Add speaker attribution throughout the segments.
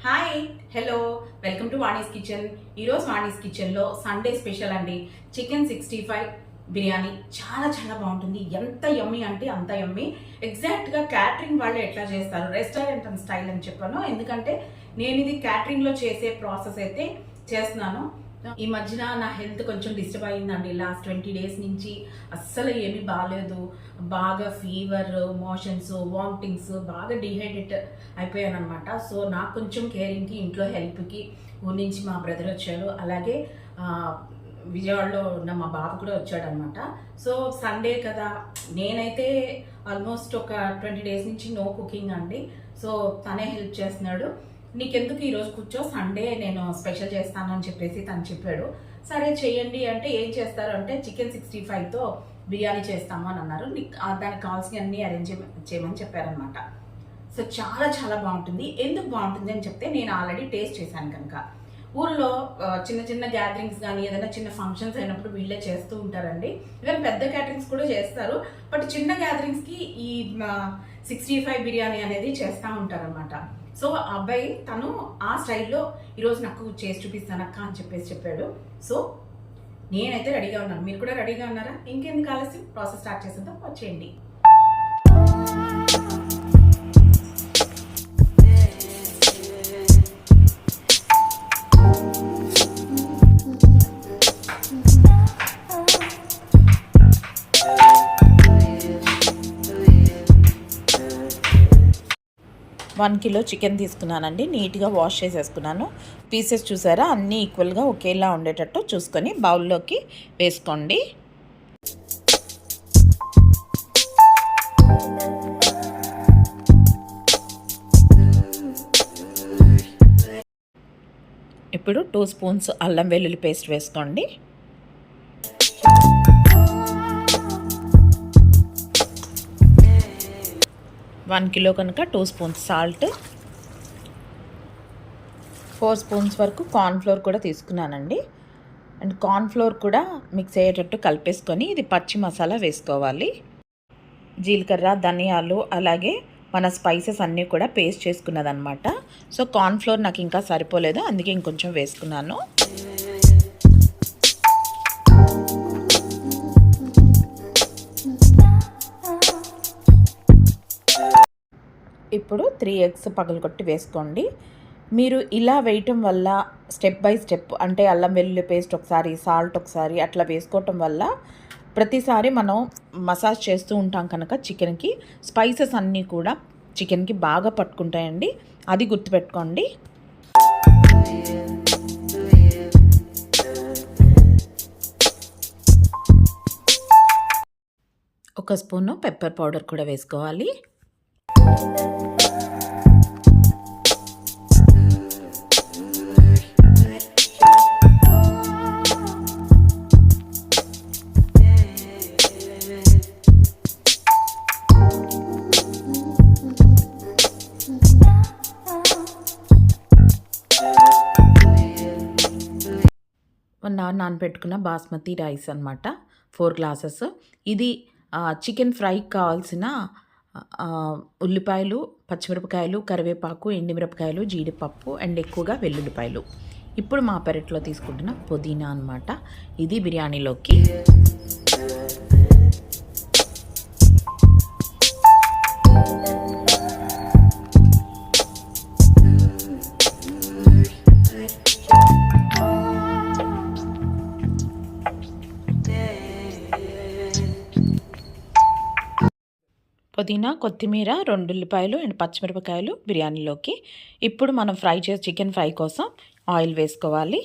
Speaker 1: Hi hello welcome to Vani's kitchen. ఈరోజు వాణీస్ కిచెన్లో Sunday special అండి. చికెన్ 65 బిర్యానీ చాలా చాలా బాగుంటుంది. ఎంత యమ్మీ అంటే అంత యమ్మీ. ఎగ్జాక్ట్గా క్యాటరింగ్ వాళ్ళు ఎట్లా చేస్తారు, రెస్టారెంట్ అండ్ స్టైల్ అని చెప్పాను. ఎందుకంటే నేను ఇది క్యాటరింగ్లో చేసే ప్రాసెస్ అయితే చేస్తున్నాను. ఈ మధ్యన నా హెల్త్ కొంచెం డిస్టర్బ్ అయిందండి. లాస్ట్ 20 days నుంచి అస్సలు ఏమీ బాగాలేదు. బాగా ఫీవర్, మోషన్స్, వామిటింగ్స్, బాగా డిహైడ్రేట్ అయిపోయాను అనమాట. సో నాకు కొంచెం కేరింగ్కి, ఇంట్లో హెల్ప్కి ఊరి నుంచి మా బ్రదర్ వచ్చారు. అలాగే విజయవాడలో ఉన్న మా బాబు కూడా వచ్చాడనమాట. సో సండే కదా, నేనైతే ఆల్మోస్ట్ ఒక 20 days నుంచి నో కుకింగ్ అండి. సో తనే హెల్ప్ చేస్తున్నాడు. నీకెందుకు ఈరోజు కూర్చో, సండే నేను స్పెషల్ చేస్తాను అని చెప్పేసి తను చెప్పాడు. సరే చెయ్యండి అంటే ఏం చేస్తారు అంటే చికెన్ 65తో బిర్యానీ చేస్తాము అని అన్నారు. దానికి కావాల్సిన అన్ని అరేంజ్ చేయమని చెప్పారనమాట. సో చాలా చాలా బాగుంటుంది. ఎందుకు బాగుంటుంది అని చెప్తే, నేను ఆల్రెడీ టేస్ట్ చేశాను కనుక. ఊర్లో చిన్న చిన్న గ్యాదరింగ్స్ కానీ ఏదైనా చిన్న ఫంక్షన్స్ అయినప్పుడు వీళ్ళే చేస్తూ ఉంటారండి. ఈవెన్ పెద్ద క్యాటరింగ్స్ కూడా చేస్తారు. బట్ చిన్న గ్యాదరింగ్స్కి ఈ 65 బిర్యానీ అనేది చేస్తూ ఉంటారనమాట. సో అబ్బాయి తను ఆ స్టైల్లో ఈరోజు నాకు చేసి చూపిస్తానక్క అని చెప్పేసి చెప్పాడు. సో నేనైతే రెడీగా ఉన్నాను. మీరు కూడా రెడీగా ఉన్నారా? ఇంకెందుకు ఆలస్యం, ప్రాసెస్ స్టార్ట్ చేసేద్దాం, వచ్చేయండి. 1 kilo చికెన్ తీసుకున్నానండి. నీట్గా వాష్ చేసేసుకున్నాను. పీసెస్ చూసారా, అన్నీ ఈక్వల్గా ఒకేలా ఉండేటట్టు చూసుకొని బౌల్లోకి వేసుకోండి. ఇప్పుడు 2 spoons అల్లం వెల్లుల్లి పేస్ట్ వేసుకోండి. 1 kilo కనుక 2 spoons సాల్ట్, 4 spoons వరకు కార్న్ఫ్లోర్ కూడా తీసుకున్నానండి. అండ్ కార్న్ఫ్లోర్ కూడా మిక్స్ అయ్యేటట్టు కలిపేసుకొని ఇది పచ్చి మసాలా వేసుకోవాలి. జీలకర్ర, ధనియాలు, అలాగే మన స్పైసెస్ అన్నీ కూడా పేస్ట్ చేసుకున్నదనమాట. సో కార్న్ఫ్లోర్ నాకు ఇంకా సరిపోలేదు, అందుకే ఇంకొంచెం వేసుకున్నాను. ఇప్పుడు 3 eggs పగలగొట్టి వేసుకోండి. మీరు ఇలా వేయటం వల్ల స్టెప్ బై స్టెప్, అంటే అల్లం వెల్లుల్లి పేస్ట్ ఒకసారి, సాల్ట్ ఒకసారి అట్లా వేసుకోవటం వల్ల ప్రతిసారి మనం మసాజ్ చేస్తూ ఉంటాం కనుక చికెన్కి స్పైసెస్ అన్నీ కూడా చికెన్కి బాగా పట్టుకుంటాయండి. అది గుర్తుపెట్టుకోండి. ఒక స్పూను పెప్పర్ పౌడర్ కూడా వేసుకోవాలి. నానబెట్టుకున్న బాస్మతి రైస్ అన్నమాట, 4 glasses. ఇది చికెన్ ఫ్రైకి కావాల్సిన ఉల్లిపాయలు, పచ్చిమిరపకాయలు, కరివేపాకు, ఎండుమిరపకాయలు, జీడిపప్పు అండ్ ఎక్కువగా వెల్లుల్లిపాయలు. ఇప్పుడు మా పెరట్లో తీసుకుంటున్న పుదీనా అన్నమాట. ఇది బిర్యానీలోకి. పుదీనా, కొత్తిమీర, 2 ఉల్లిపాయలు అండ్ పచ్చిమిరపకాయలు బిర్యానీలోకి. ఇప్పుడు మనం ఫ్రై చేసి చికెన్ ఫ్రై కోసం ఆయిల్ వేసుకోవాలి.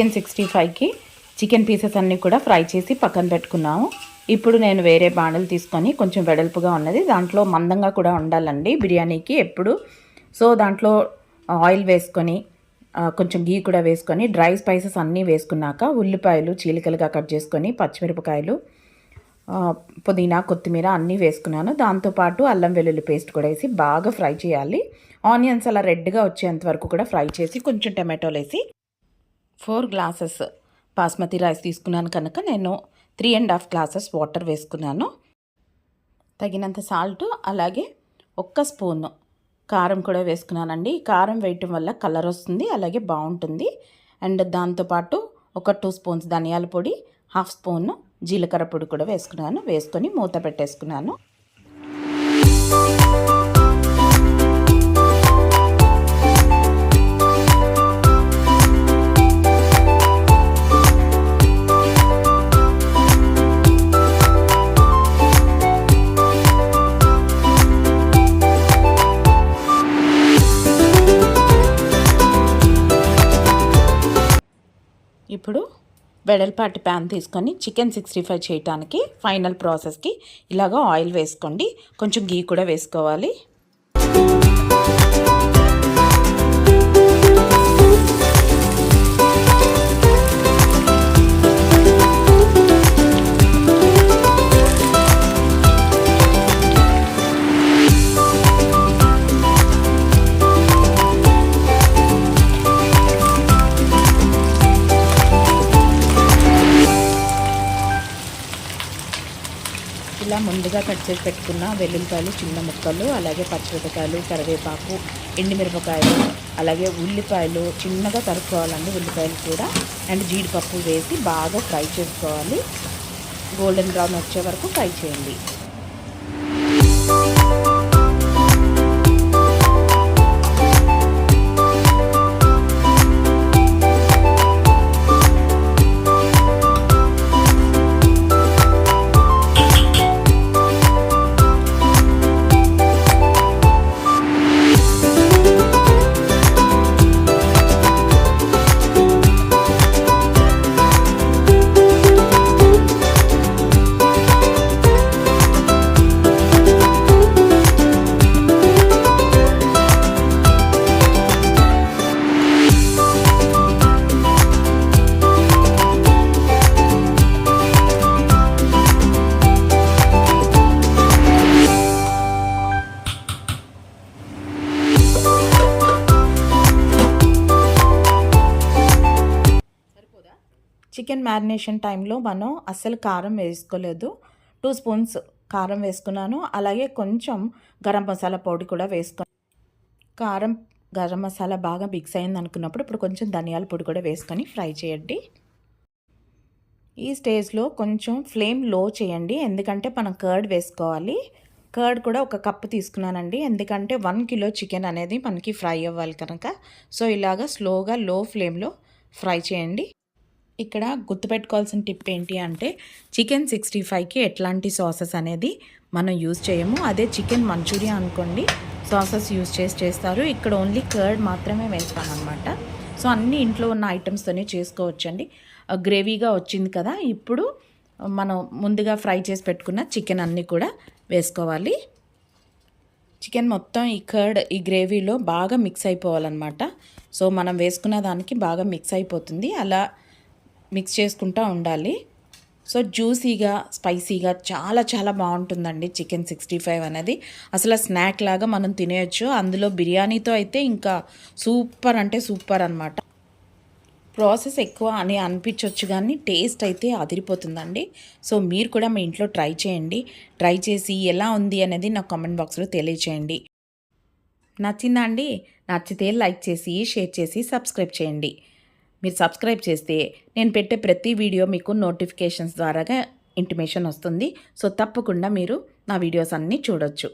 Speaker 1: చికెన్ 65కి చికెన్ పీసెస్ అన్నీ కూడా ఫ్రై చేసి పక్కన పెట్టుకున్నాము. ఇప్పుడు నేను వేరే బాణలు తీసుకొని కొంచెం వెడల్పుగా ఉన్నది, దాంట్లో మందంగా కూడా ఉండాలండి బిర్యానీకి ఎప్పుడు. సో దాంట్లో ఆయిల్ వేసుకొని కొంచెం గీ కూడా వేసుకొని డ్రై స్పైసెస్ అన్నీ వేసుకున్నాక ఉల్లిపాయలు చీలికలుగా కట్ చేసుకొని పచ్చిమిరపకాయలు పుదీనా కొత్తిమీర అన్నీ వేసుకున్నాను. దాంతోపాటు అల్లం వెల్లుల్లి పేస్ట్ కూడా వేసి బాగా ఫ్రై చేయాలి. ఆనియన్స్ అలా రెడ్గా వచ్చేంత వరకు కూడా ఫ్రై చేసి కొంచెం టమాటోలు వేసి 4 గ్లాసెస్ బాస్మతి రైస్ తీసుకున్నాను కనుక నేను 3.5 గ్లాసెస్ వాటర్ వేసుకున్నాను. తగినంత సాల్ట్ అలాగే 1 స్పూన్ కారం కూడా వేసుకున్నానండి. కారం వేయటం వల్ల కలర్ వస్తుంది, అలాగే బాగుంటుంది. అండ్ దాంతోపాటు 2 స్పూన్స్ ధనియాల పొడి, 1/2 స్పూన్ జీలకర్ర పొడి కూడా వేసుకున్నాను. వేసుకొని మూత పెట్టేసుకున్నాను. ఇప్పుడు వెడల్పాటి ప్యాన్ తీసుకొని చికెన్ 65 చేయడానికి ఫైనల్ ప్రాసెస్కి ఇలాగ ఆయిల్ వేసుకోండి. కొంచెం గీ కూడా వేసుకోవాలి. ఇలా ముందుగా కట్ చేసి పెట్టుకున్న వెల్లుల్లిపాయలు చిన్న ముక్కలు, అలాగే పచ్చిమిరపకాయలు, కరివేపాకు, ఎండుమిరపకాయలు, అలాగే ఉల్లిపాయలు చిన్నగా తరుక్కోవాలండి. ఉల్లిపాయలు కూడా అండ్ జీడిపప్పు వేసి బాగా ఫ్రై చేసుకోవాలి. గోల్డెన్ బ్రౌన్ వచ్చే వరకు ఫ్రై చేయండి. చికెన్ మ్యారినేషన్ టైంలో మనం అస్సలు కారం వేసుకోలేదు. 2 స్పూన్స్ కారం వేసుకున్నాను. అలాగే కొంచెం గరం మసాలా పొడి కూడా వేసుకున్నాను. కారం గరం మసాలా బాగా మిక్స్ అయింది అనుకున్నప్పుడు ఇప్పుడు కొంచెం ధనియాల పొడి కూడా వేసుకొని ఫ్రై చేయండి. ఈ స్టేజ్లో కొంచెం ఫ్లేమ్ లో చేయండి, ఎందుకంటే మనం కర్డ్ వేసుకోవాలి. కర్డ్ కూడా 1 కప్పు తీసుకున్నానండి, ఎందుకంటే 1 కిలో చికెన్ అనేది మనకి ఫ్రై అవ్వాలి కనుక. సో ఇలాగా స్లోగా లో ఫ్లేమ్లో ఫ్రై చేయండి. ఇక్కడ గుర్తుపెట్టుకోవాల్సిన టిప్ ఏంటి అంటే చికెన్ 65కి ఎట్లాంటి సాసెస్ అనేది మనం యూజ్ చేయము. అదే చికెన్ మంచూరియా అనుకోండి సాసెస్ యూజ్ చేస్తారు. ఇక్కడ ఓన్లీ కర్డ్ మాత్రమే వేస్తామన్నమాట. సో అన్ని ఇంట్లో ఉన్న ఐటమ్స్తోనే చేసుకోవచ్చండి. గ్రేవీగా వచ్చింది కదా, ఇప్పుడు మనం ముందుగా ఫ్రై చేసి పెట్టుకున్న చికెన్ అన్నీ కూడా వేసుకోవాలి. చికెన్ మొత్తం ఈ కర్డ్ ఈ గ్రేవీలో బాగా మిక్స్ అయిపోవాలన్నమాట. సో మనం వేసుకున్న దానికి బాగా మిక్స్ అయిపోతుంది, అలా మిక్స్ చేసుకుంటూ ఉండాలి. సో జ్యూసీగా స్పైసీగా చాలా చాలా బాగుంటుందండి చికెన్ 65 అనేది. అసలు స్నాక్ లాగా మనం తినేయచ్చు. అందులో బిర్యానీతో అయితే ఇంకా సూపర్ అంటే సూపర్ అనమాట. ప్రాసెస్ ఎక్కువ అని అనిపించవచ్చు కానీ టేస్ట్ అయితే అదిరిపోతుందండి. సో మీరు కూడా మీ ఇంట్లో ట్రై చేయండి. ట్రై చేసి ఎలా ఉంది అనేది నాకు కామెంట్ బాక్స్లో తెలియచేయండి. నచ్చిందా అండి? నచ్చితే లైక్ చేసి షేర్ చేసి సబ్స్క్రైబ్ చేయండి. మీరు సబ్స్క్రైబ్ చేస్తే నేను పెట్టే ప్రతి వీడియో మీకు నోటిఫికేషన్స్ ద్వారాగా ఇంటిమేషన్ వస్తుంది. సో తప్పకుండా మీరు నా వీడియోస్ అన్నీ చూడొచ్చు.